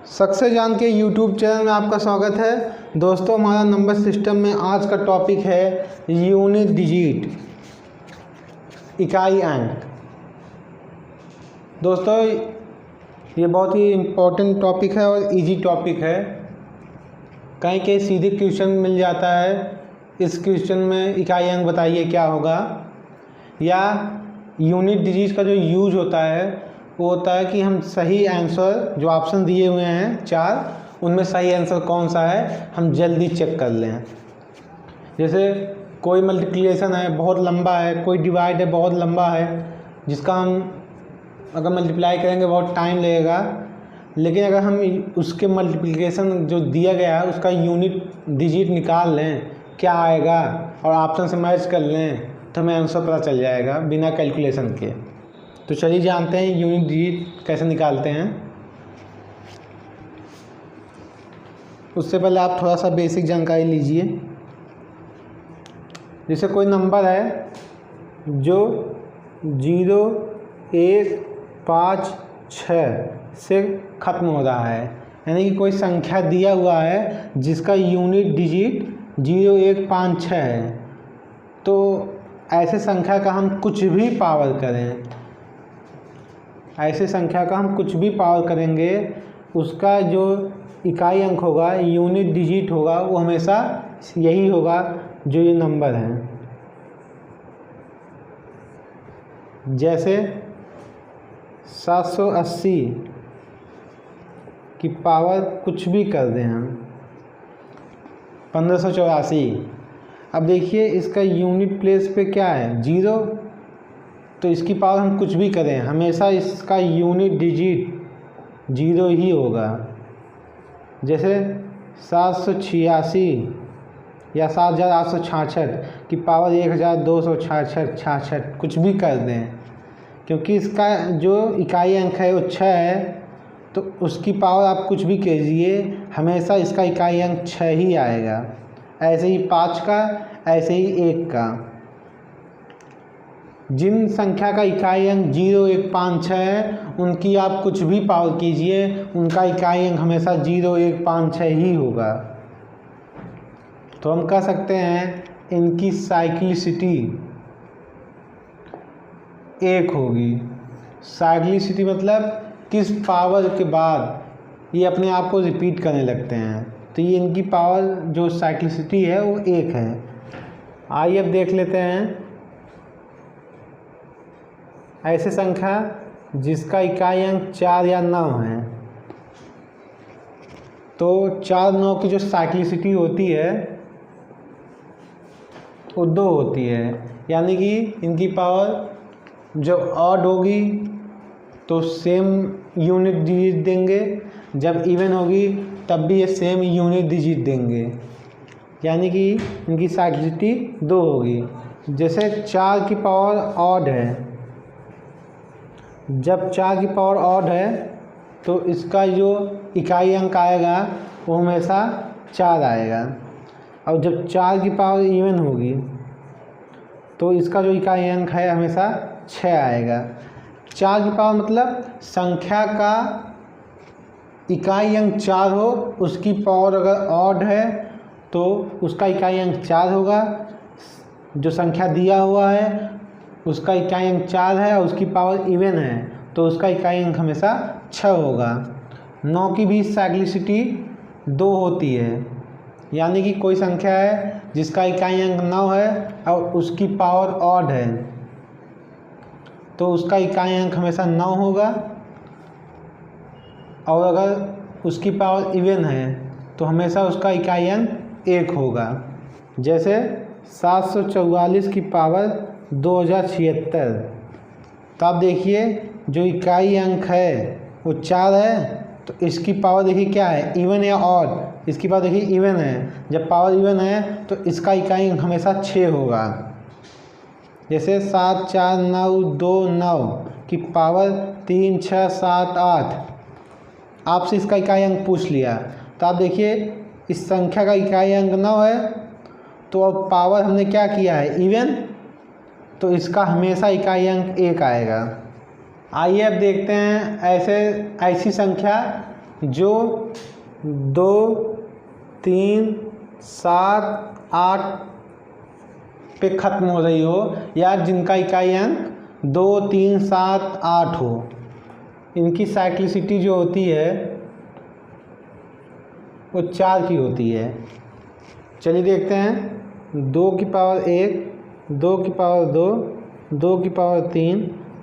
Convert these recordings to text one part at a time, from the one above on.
Success जान के YouTube channel में आपका स्वागत है। दोस्तों, हमारा नंबर सिस्टम में आज का टॉपिक है यूनिट डिजिट, इकाई अंक। दोस्तों, ये बहुत ही इम्पोर्टेंट टॉपिक है और इजी टॉपिक है। कहीं कहीं सीधे क्वेश्चन मिल जाता है, इस क्वेश्चन में इकाई अंक बताइए क्या होगा, या यूनिट डिजिट का जो यूज होता है वो होता है कि हम सही आंसर, जो ऑप्शन दिए हुए हैं 4, उनमें सही आंसर कौन सा है हम जल्दी चेक कर लें। जैसे कोई मल्टीप्लिकेशन है बहुत लंबा है, कोई डिवाइड है बहुत लंबा है, जिसका हम अगर मल्टीप्लाई करेंगे बहुत टाइम लगेगा, लेकिन अगर हम उसके मल्टीप्लिकेशन जो दिया गया है उसका यूनिट डिजिट निकाल लें क्या आएगा और ऑप्शन से मैच कर लें तो हमें आंसर पता चल जाएगा बिना कैलकुलेशन के। तो चलिए जानते हैं यूनिट डिजिट कैसे निकालते हैं। उससे पहले आप थोड़ा सा बेसिक जानकारी लीजिए। जैसे कोई नंबर है जो 0, 1, 5, 6 से ख़त्म हो रहा है, यानी कि कोई संख्या दिया हुआ है जिसका यूनिट डिजिट 0, 1, 5, 6 है। तो ऐसे संख्या का हम कुछ भी पावर करें, ऐसे संख्या का हम कुछ भी पावर करेंगे, उसका जो इकाई अंक होगा, यूनिट डिजिट होगा, वो हमेशा यही होगा जो ये नंबर है। जैसे 780 की पावर कुछ भी कर दें हम 1584। अब देखिए इसका यूनिट प्लेस पे क्या है 0, तो इसकी पावर हम कुछ भी करें हमेशा इसका यूनिट डिजिट 0 ही होगा। जैसे 786 या 7866 की पावर 1266 कुछ भी कर दें, क्योंकि इसका जो इकाई अंक है वो 6 है, तो उसकी पावर आप कुछ भी कीजिए हमेशा इसका इकाई अंक 6 ही आएगा। ऐसे ही 5 का, ऐसे ही 1 का। जिन संख्या का इकाई अंक 0, 1, 5, 6 है उनकी आप कुछ भी पावर कीजिए, उनका इकाई अंक हमेशा 0, 1, 5, 6 ही होगा। तो हम कह सकते हैं इनकी साइक्लिसिटी 1 होगी। साइक्लिसिटी मतलब किस पावर के बाद ये अपने आप को रिपीट करने लगते हैं, तो ये इनकी पावर जो साइक्लिसिटी है वो 1 है। आइए अब देख लेते हैं ऐसे संख्या जिसका इकाई अंक 4 या 9 है। तो 4, 9 की जो साइक्लिसिटी होती है वो 2 होती है, यानी कि इनकी पावर जब ऑड होगी तो सेम यूनिट डिजिट देंगे, जब इवन होगी तब भी ये सेम यूनिट डिजिट देंगे, यानी कि इनकी साइक्लिसिटी 2 होगी। जैसे 4 की पावर ऑड है, जब 4 की पावर ऑड है तो इसका जो इकाई अंक आएगा वो हमेशा 4 आएगा, और जब 4 की पावर इवन होगी तो इसका जो इकाई अंक है हमेशा 6 आएगा। 4 की पावर मतलब संख्या का इकाई अंक 4 हो, उसकी पावर अगर ऑड है तो उसका इकाई अंक 4 होगा। जो संख्या दिया हुआ है उसका इकाई अंक 4 है और उसकी पावर इवन है तो उसका इकाई अंक हमेशा 6 होगा। 9 की भी साइक्लिसिटी 2 होती है, यानी कि कोई संख्या है जिसका इकाई अंक 9 है और उसकी पावर ऑड है तो उसका इकाई अंक हमेशा 9 होगा, और अगर उसकी पावर इवन है तो हमेशा उसका इकाई अंक 1 होगा। जैसे 744 की पावर 2076, तो आप देखिए जो इकाई अंक है वो 4 है, तो इसकी पावर देखिए क्या है, इवन या ऑड। इसकी पावर देखिए इवन है, जब पावर इवन है तो इसका इकाई अंक हमेशा 6 होगा। जैसे 7, 4, 9, 2, 9 की पावर 3, 6, 7, 8, आपसे इसका इकाई अंक पूछ लिया, तो आप देखिए इस संख्या का इकाई अंक 9 है, तो अब पावर हमने क्या किया है इवन, तो इसका हमेशा इकाई अंक 1 आएगा। आइए अब देखते हैं ऐसी संख्या जो 2, 3, 7, 8 पे ख़त्म हो रही हो या जिनका इकाई अंक 2, 3, 7, 8 हो, इनकी साइक्लिसिटी जो होती है वो 4 की होती है। चलिए देखते हैं। 2 की पावर 1, 2 की पावर 2, 2 की पावर 3,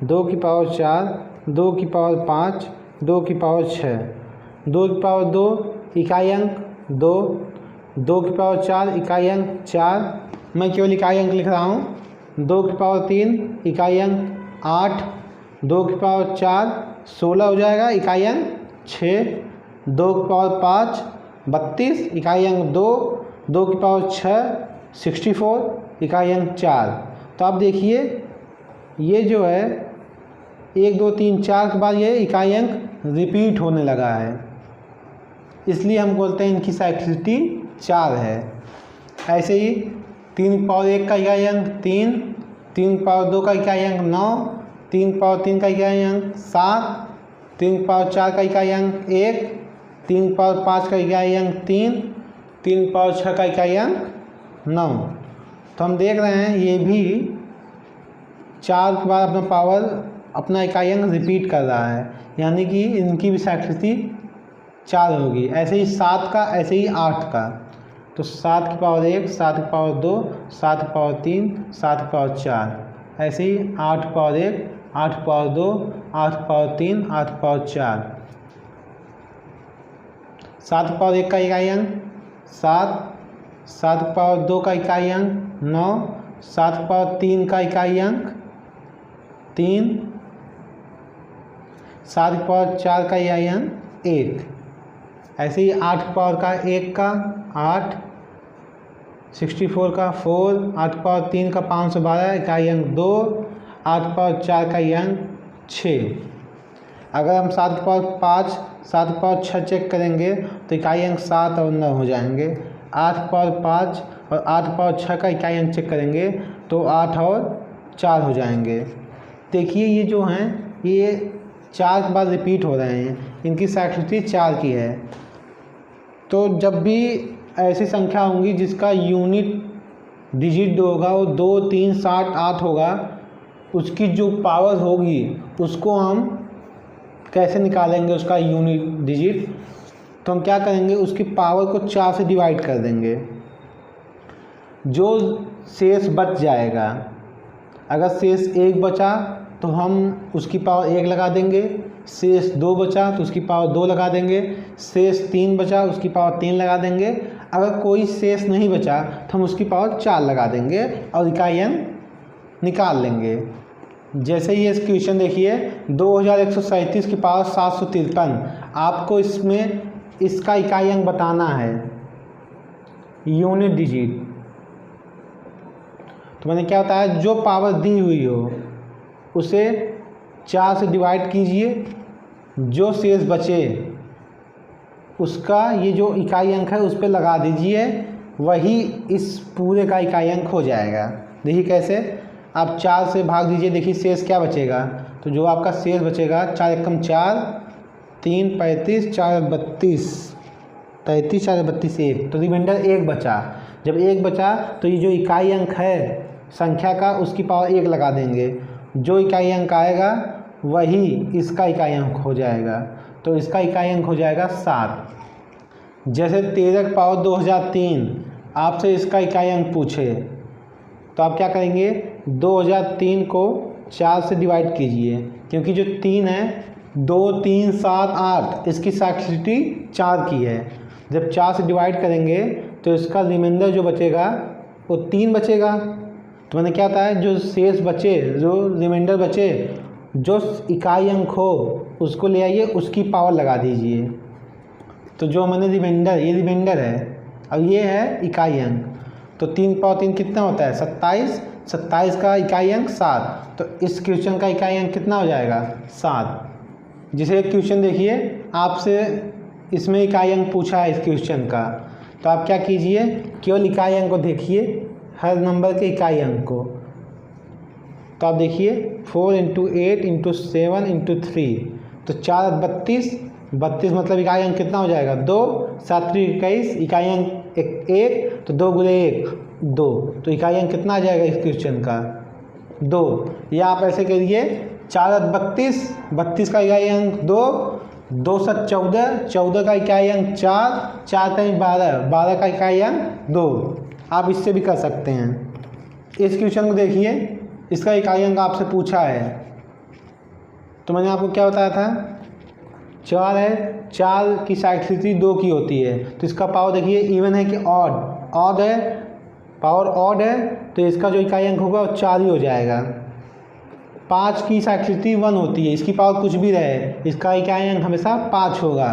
2 की पावर 4, 2 की पावर 5, 2 की पावर 6, 2 की पावर 2 इकाई अंक 2, 2 की पावर 4 इकाई अंक 4, मैं केवल इकाई अंक लिख रहा हूँ। 2 की पावर 3 इकाई अंक 8, 2 की पावर 4 16 हो जाएगा, इकाई अंक 6, 2 की पावर 5 32, इकाई अंक 2, 2 की पावर 6 64, इकाई अंक 4। तो आप देखिए ये जो है 1, 2, 3, 4 के बाद ये इकाई अंक रिपीट होने लगा है, इसलिए हम बोलते हैं इनकी साइक्लिसिटी 4 है। ऐसे ही 3 की पावर 1 का इकाई अंक 3, 3 की पावर 2 का इकाई अंक 9, 3 की पावर 3 का इकाई अंक 7, 3 की पावर 4 का इकाई अंक 1, 3 की पावर 5 का इकाई अंक 3, 3 की पावर 6 का इकाई अंक 9। तो हम देख रहे हैं ये भी 4 के बाद अपना इकाई अंक रिपीट कर रहा है, यानी कि इनकी भी साइक्लिसिटी 4 होगी। ऐसे ही 7 का, ऐसे ही 8 का। तो 7 की पावर 1, 7 की पावर 2, 7 की पावर 3, 7 की पावर 4, ऐसे ही 8 की पावर 1, 8 की पावर 2, 8 की पावर 3, 8 की पावर 4। 7 की पावर 1 का इकाई अंक 7, 7 की पावर 2 का इकाई अंक 9, 7 की पावर 3 का इकाई अंक 3, 7 की पावर 4 का इकाई अंक 1। ऐसे ही 8 की पावर का 1 का 8, 64 का 4, 8 की पावर 3 का 512, इकाई अंक 2, 8 की पावर 4 का इकाई अंक 6। अगर हम 7 की पावर 5, 7 की पावर 6 चेक करेंगे तो इकाई अंक 7 और 9 हो जाएंगे। 8 की पावर 5 और 8 की पावर 6 का इकाई अंक चेक करेंगे तो 8 और 4 हो जाएंगे। देखिए ये जो हैं ये 4 के बाद रिपीट हो रहे हैं, इनकी साइक्लिसिटी 4 की है। तो जब भी ऐसी संख्या होंगी जिसका यूनिट डिजिट होगा वो 2, 3, 7, 8 होगा, उसकी जो पावर होगी उसको हम कैसे निकालेंगे उसका यूनिट डिजिट। तो हम क्या करेंगे, उसकी पावर को 4 से डिवाइड कर देंगे, जो शेष बच जाएगा। अगर शेष 1 बचा तो हम उसकी पावर 1 लगा देंगे, शेष 2 बचा तो उसकी पावर 2 लगा देंगे, शेष 3 बचा उसकी पावर 3 लगा देंगे। अगर कोई शेष नहीं बचा तो हम उसकी पावर 4 लगा देंगे और इकाई अंक निकाल लेंगे। जैसे ही ये क्वेश्चन देखिए 2137 की पावर 753, आपको इसमें इसका इकाई अंक बताना है, यूनिट डिजिट। तो मैंने क्या बताया, जो पावर दी हुई हो उसे 4 से डिवाइड कीजिए, जो शेष बचे उसका ये जो इकाई अंक है उस पर लगा दीजिए, वही इस पूरे का इकाई अंक हो जाएगा। देखिए कैसे, आप 4 से भाग दीजिए, देखिए शेष क्या बचेगा। तो जो आपका शेष बचेगा 4 एकम 4, 3 35, 4 32, 33, 4 32 1, तो रिमाइंडर 1 बचा। जब 1 बचा तो ये जो इकाई अंक है संख्या का उसकी पावर 1 लगा देंगे, जो इकाई अंक आएगा वही इसका इकाई अंक हो जाएगा। तो इसका इकाई अंक हो जाएगा 7। जैसे 13 की पावर 2003 आपसे इसका इकाई अंक पूछे तो आप क्या करेंगे, 2003 को 4 से डिवाइड कीजिए, क्योंकि जो 3 है 2, 3, 7, 8 इसकी साइक्लिसिटी 4 की है। जब 4 से डिवाइड करेंगे तो इसका रिमाइंडर जो बचेगा वो 3 बचेगा। तो मैंने क्या बताया, जो शेष बचे, जो रिमाइंडर बचे, जो इकाई अंक हो उसको ले आइए, उसकी पावर लगा दीजिए। तो जो मैंने रिमाइंडर, ये रिमाइंडर है और ये है इकाई अंक, तो 3 पावर 3 कितना होता है 27, 27 का इकाई अंक 7। तो इस क्वेश्चन का इकाई अंक कितना हो जाएगा 7। जिसे एक क्वेश्चन देखिए आपसे इसमें इकाई अंक पूछा है इस क्वेश्चन का, तो आप क्या कीजिए, केवल इकाई अंक को देखिए, हर नंबर के इकाई अंक को। तो आप देखिए 4 × 8 × 7 × 3, तो 4 32, 32 मतलब इकाई अंक कितना हो जाएगा 2, 7 त्रिक 21, इकाई अंक 1 तो 2 गुणे 1 2, तो इकाई अंक कितना आ जाएगा इस क्वेश्चन का 2। या आप ऐसे करिए 4 32, 32 का इकाई अंक 2, 2 7 14, 14 का इकाई अंक 4, 4 3 12, 12 का इकाई अंक 2। आप इससे भी कर सकते हैं। इस क्वेश्चन को देखिए, इसका इकाई अंक आपसे पूछा है, तो मैंने आपको क्या बताया था 4 है, 4 की साइक्लिसिटी 2 की होती है, तो इसका पावर देखिए इवन है कि ऑड, ऑड है, पावर ऑड है, तो इसका जो इकाई अंक होगा वो 4 ही हो जाएगा। 5 की साइक्लिसिटी 1 होती है, इसकी पावर कुछ भी रहे, इसका इकाई अंक हमेशा 5 होगा।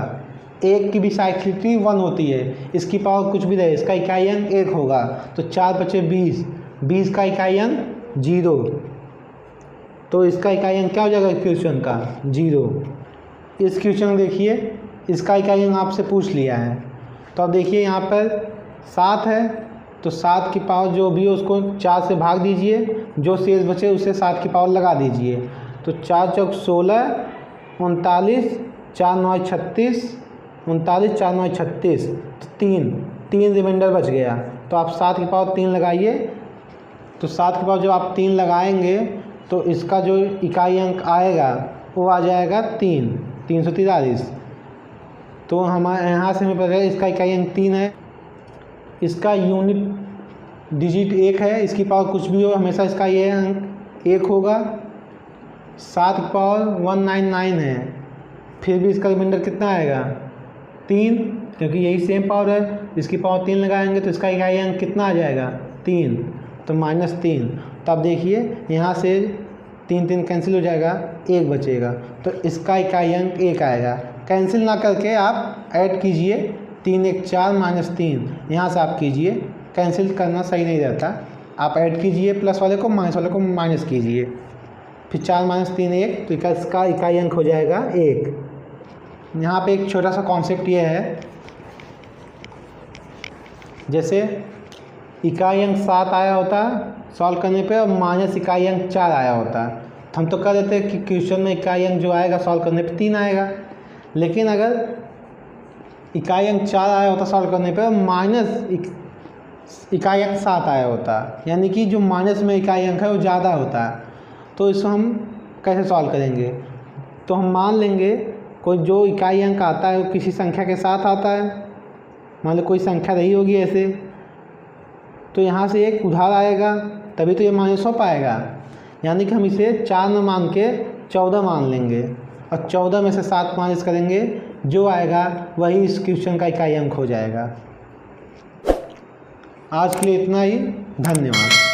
1 की भी साइक्लिसिटी 1 होती है, इसकी पावर कुछ भी रहे, इसका इकाई अंक 1 होगा, तो 4 बचे 20, 20 का इकाई अंक 0, तो इसका इकाई अंक क्या हो जाएगा क्वेश्चन का 0। इस क्वेश्चन देखिए, इसका इकाई अंक आपसे पूछ लिया है, तो अब देखिए यहाँ पर 7 है, तो 7 की पावर जो भी हो उसको 4 से भाग दीजिए, जो शेष बचे उसे 7 की पावर लगा दीजिए, तो 4 चौक 16, 39, 4 9 36, 39 4 9 36, तो 3 रिमाइंडर बच गया, तो आप 7 की पावर 3 लगाइए, तो 7 की पावर जो आप 3 लगाएंगे तो इसका जो इकाई अंक आएगा वो आ जाएगा 343। तो हमारे यहाँ से हमें पता है इसका इकाई अंक 3 है, इसका यूनिट डिजिट 1 है, इसकी पावर कुछ भी हो हमेशा इसका ये अंक 1 होगा। 7 की पावर 199 है, फिर भी इसका रिमाइंडर कितना आएगा 3, क्योंकि यही सेम पावर है, इसकी पावर 3 लगाएंगे तो इसका इकाई अंक कितना आ जाएगा 3, तो -3। तो अब देखिए यहाँ से 3 कैंसिल हो जाएगा, 1 बचेगा, तो इसका इकाई अंक 1 आएगा। कैंसिल ना करके आप ऐड कीजिए, 3 1 4 -3, यहाँ से आप कीजिए, कैंसिल करना सही नहीं रहता, आप ऐड कीजिए प्लस वाले को, माइनस वाले को माइनस कीजिए, फिर 4 - 3 1, तो इसका इकाई अंक हो जाएगा 1। यहाँ पे एक छोटा सा कॉन्सेप्ट ये है, जैसे इकाई अंक 7 आया होता सॉल्व करने पे और माइनस इकाई अंक 4 आया होता, तो हम तो कह देते हैं कि क्वेश्चन में इकाई अंक जो आएगा सॉल्व करने पे 3 आएगा, लेकिन अगर इकाई अंक 4 आया होता सॉल्व करने पे माइनस इकाई अंक 7 आया होता, यानी कि जो माइनस में इकाई अंक है वो ज़्यादा होता है, तो इसको हम कैसे सॉल्व करेंगे, तो हम मान लेंगे कोई जो इकाई अंक आता है वो किसी संख्या के साथ आता है, मान लो कोई संख्या रही होगी ऐसे, तो यहाँ से एक उधार आएगा तभी तो ये माइनस हो पाएगा, यानी कि हम इसे 4 न मान के 14 मान लेंगे और 14 में से 7 माइनस करेंगे, जो आएगा वही इस क्वेश्चन का इकाई अंक हो जाएगा। आज के लिए इतना ही, धन्यवाद।